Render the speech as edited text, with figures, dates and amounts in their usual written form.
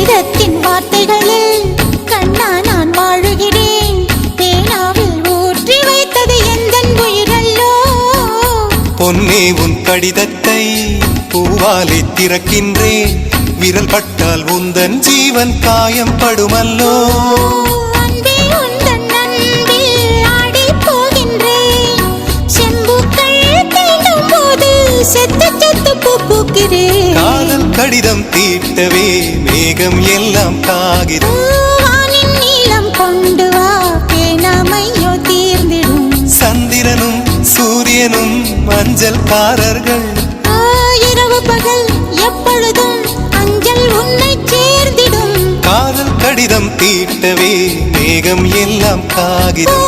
கடிதத்தின் வார்த்தைகளில் கண்ணா நான் வாழுகிறேன். பேனாவில் ஊற்றி வைத்தது எந்தன் உயிரல்லோ. பொன்னே உன் கடிதத்தை பூவாலை திறக்கின்றேன். விரல் பட்டால் உந்தன் ஜீவன் காயம் படுமல்லோ. அன்பே உந்தன் அன்பில் ஆடி போகின்றேன். செம்புக்கள் தீண்டும் போது செத்து செத்து பூக்கிறேன். காதல் கடிதம் தீட்டவே மேகம் எல்லாம் காகிதம். வானின் நீளம் கொண்டு வா பேனாமையோ தீர்ந்திடும். சந்திரனும் சூரியனும் மஞ்சள்காரர்கள். இரவு பகல் எப்பொழுதும் அஞ்சல் உன்னை சேர்ந்திடும். காதல் கடிதம் தீட்டவே மேகம் எல்லாம் காகிதம்.